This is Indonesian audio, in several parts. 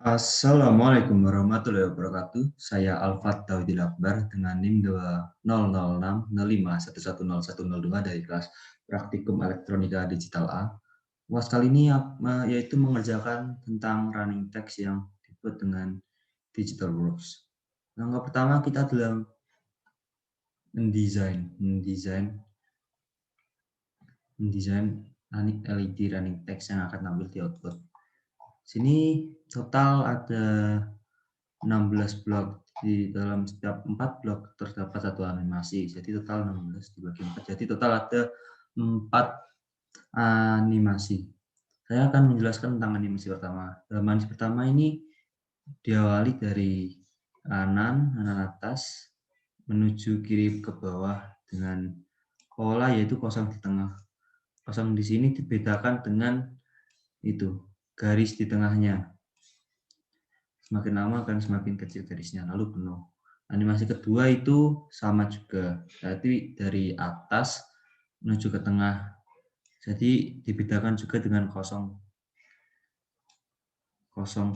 Assalamualaikum warahmatullahi wabarakatuh. Saya Alfat Tauhidil Akbar dengan NIM 200605110102 dari kelas Praktikum Elektronika Digital A. UAS kali ini yaitu mengerjakan tentang running text yang dibuat dengan Digital Works. Langkah pertama kita adalah mendesain LED running text yang akan tampil di output. Sini total ada 16 blok. Di dalam setiap 4 blok terdapat satu animasi. Jadi total 16 dibagi 4. Jadi total ada 4 animasi. Saya akan menjelaskan tentang animasi pertama. Dalam animasi pertama ini diawali dari kanan atas menuju kiri ke bawah dengan pola yaitu kosong di tengah. Kosong di sini dibedakan dengan itu garis di tengahnya. Semakin lama akan semakin kecil garisnya, lalu penuh. Animasi kedua itu sama juga, berarti dari atas menuju ke tengah. Jadi dibedakan juga dengan kosong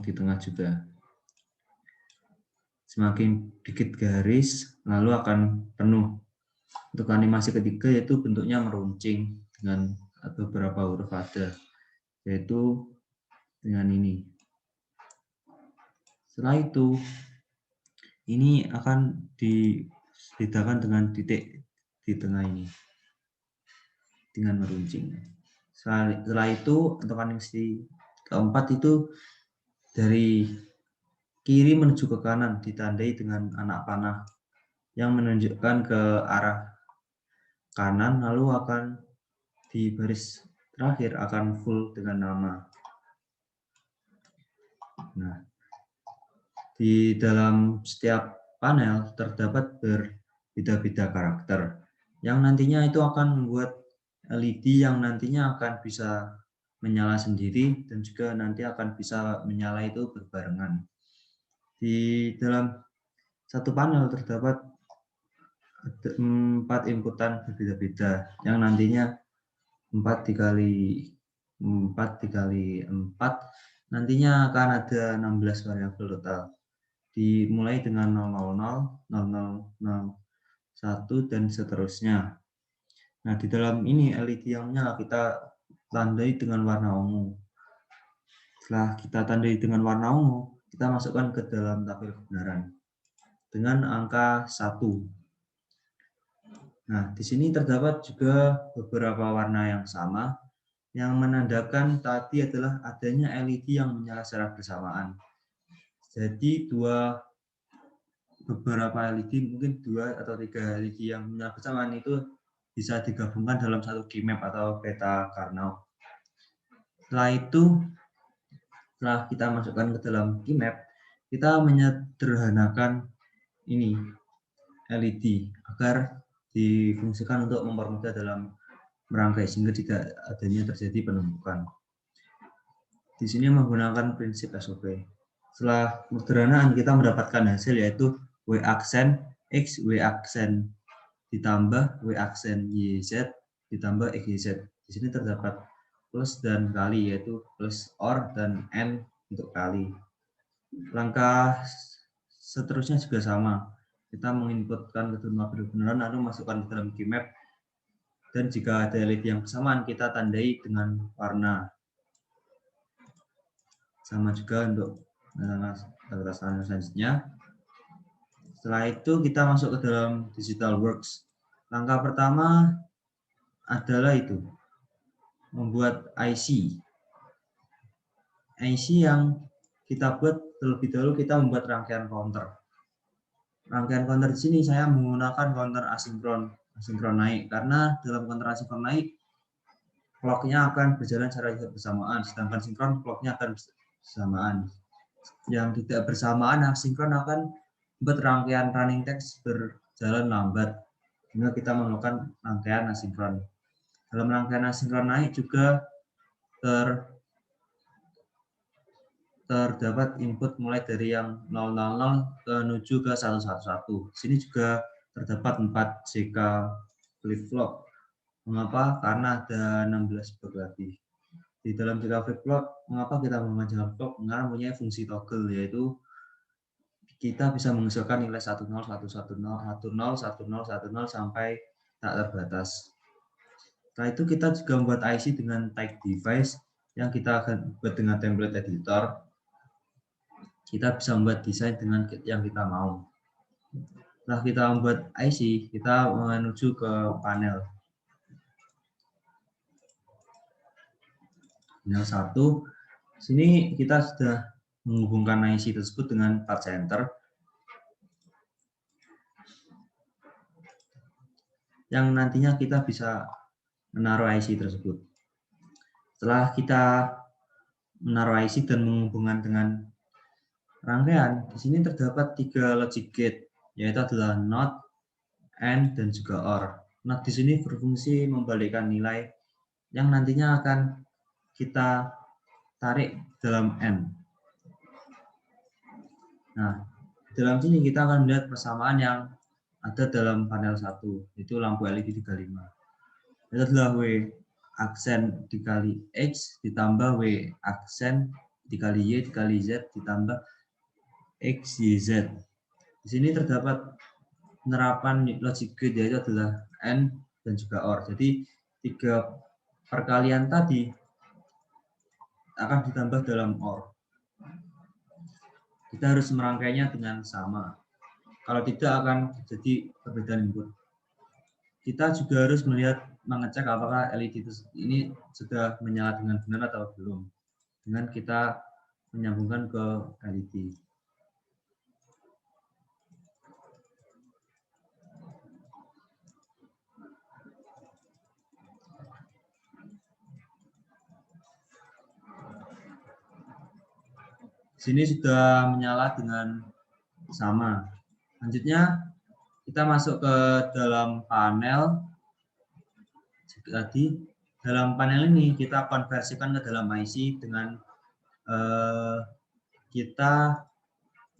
di tengah juga. Semakin dikit garis, lalu akan penuh. Untuk animasi ketiga yaitu bentuknya meruncing dengan beberapa huruf ada, yaitu dengan ini. Setelah itu, ini akan dibedakan dengan titik di tengah ini dengan meruncing. Setelah itu untuk animasi keempat itu dari kiri menuju ke kanan ditandai dengan anak panah yang menunjukkan ke arah kanan, lalu akan di baris terakhir akan full dengan nama. Nah, di dalam setiap panel terdapat berbeda-beda karakter yang nantinya itu akan membuat LED yang nantinya akan bisa menyala sendiri dan juga nanti akan bisa menyala itu berbarengan. Di dalam satu panel terdapat 4 inputan berbeda-beda yang nantinya 4 dikali 4 nantinya akan ada 16 variabel total. Dimulai dengan 000, 0001 dan seterusnya. Nah, di dalam ini LED yang menyala kita tandai dengan warna ungu. Setelah kita tandai dengan warna ungu, kita masukkan ke dalam tabel kebenaran dengan angka 1. Nah, di sini terdapat juga beberapa warna yang sama yang menandakan tadi adalah adanya LED yang menyala secara bersamaan. Jadi beberapa LED, mungkin 2 atau 3 LED yang menyala bersamaan itu bisa digabungkan dalam satu keymap atau peta Karnaugh. Setelah itu, setelah kita masukkan ke dalam keymap, kita menyederhanakan ini LED agar difungsikan untuk mempermudah dalam merangkai sehingga tidak adanya terjadi penumpukan. Di sini menggunakan prinsip SOP. Setelah penyederhanaan kita mendapatkan hasil yaitu W aksen X, W aksen ditambah W aksen YZ ditambah XYZ. Di sini terdapat plus dan kali yaitu plus OR dan N untuk kali. Langkah seterusnya juga sama. Kita menginputkan kedua kebenaran lalu masukkan ke dalam keymap dan jika ada LED yang bersamaan kita tandai dengan warna. Sama juga untuk batasan selanjutnya. Setelah itu kita masuk ke dalam Digital Works. Langkah pertama adalah itu membuat IC. IC yang kita buat terlebih dahulu kita membuat rangkaian counter. Rangkaian counter di sini saya menggunakan counter asinkron naik karena dalam counter asinkron naik clock-nya akan berjalan secara bersamaan, sedangkan sinkron clock-nya akan bersamaan. Yang tidak bersamaan asinkron akan membuat rangkaian running text berjalan lambat, sehingga kita melakukan rangkaian asinkron. Dalam rangkaian asinkron naik juga terdapat input mulai dari yang 000 menuju ke 111. Di sini juga terdapat 4 JK flip-flop. Mengapa? Karena ada 16 blok lagi. Di dalam jika flip-flop, mengapa kita menggunakan jika flip-flop? Karena mempunyai fungsi toggle, yaitu kita bisa mengusulkan nilai 10, 110, 10, 10, 10 sampai tak terbatas. Setelah itu kita juga membuat IC dengan tag device yang kita akan buat dengan template editor. Kita bisa membuat desain dengan yang kita mau. Setelah kita membuat IC, kita menuju ke panel. Panel 1, sini kita sudah menghubungkan IC tersebut dengan part center yang nantinya kita bisa menaruh IC tersebut. Setelah kita menaruh IC dan menghubungkan dengan rangkaian, di sini terdapat 3 logic gate, yaitu adalah NOT, AND, dan juga OR. Nah, di sini berfungsi membalikkan nilai yang nantinya akan kita tarik dalam AND. Nah, dalam sini kita akan melihat persamaan yang ada dalam panel 1, yaitu lampu LED 35. Itu adalah W aksen dikali X ditambah W aksen dikali Y dikali Z ditambah X, Y, Z. Di sini terdapat penerapan logic gate, yaitu adalah AND dan juga OR. Jadi 3 perkalian tadi akan ditambah dalam OR. Kita harus merangkainya dengan sama. Kalau tidak akan terjadi perbedaan input. Kita juga harus mengecek apakah LED ini sudah menyala dengan benar atau belum. Dengan kita menyambungkan ke LED. Sini sudah menyala dengan sama. Selanjutnya kita masuk ke dalam panel. Tadi dalam panel ini kita konversikan ke dalam IC dengan kita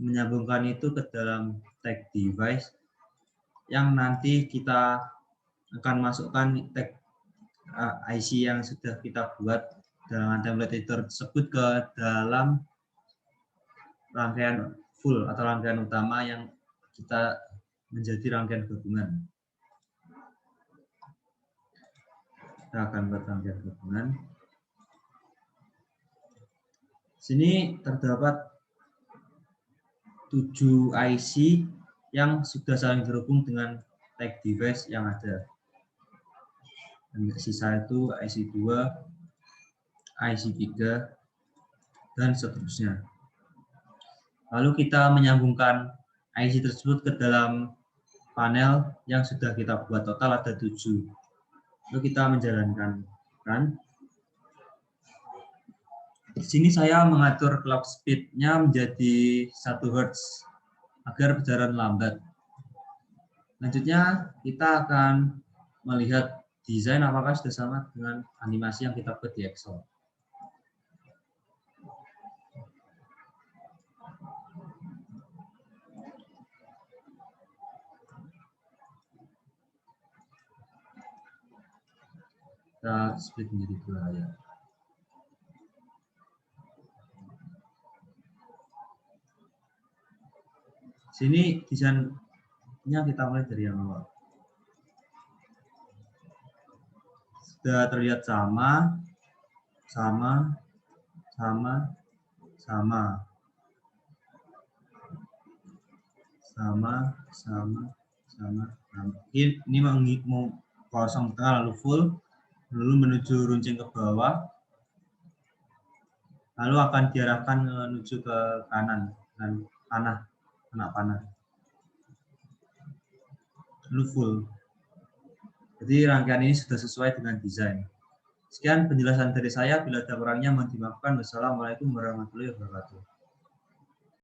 menyambungkan itu ke dalam tag device yang nanti kita akan masukkan tag IC yang sudah kita buat dengan template editor tersebut ke dalam rangkaian full atau rangkaian utama yang kita menjadi rangkaian gabungan. Kita akan buat rangkaian gabungan. Sini terdapat 7 IC yang sudah saling terhubung dengan tag device yang ada. Dan sisa itu IC 2, IC 3, dan seterusnya. Lalu kita menyambungkan IC tersebut ke dalam panel yang sudah kita buat, total ada 7. Lalu kita menjalankan run. Di sini saya mengatur clock speed-nya menjadi 1 Hz agar berjalan lambat. Selanjutnya kita akan melihat desain apakah sudah sama dengan animasi yang kita buat di Excel. Kita split menjadi 2 layar. Sini desainnya kita mulai dari yang awal. Sudah terlihat sama, sama, sama, sama, sama, sama, sama, sama. Ini mau kosong tengah lalu full, lalu menuju runcing ke bawah, lalu akan diarahkan menuju ke kanan dan panah, kena panah, lalu full. Jadi rangkaian ini sudah sesuai dengan desain. Sekian penjelasan dari saya. Bila ada kurangnya mohon dimaafkan. Wassalamualaikum warahmatullahi wabarakatuh.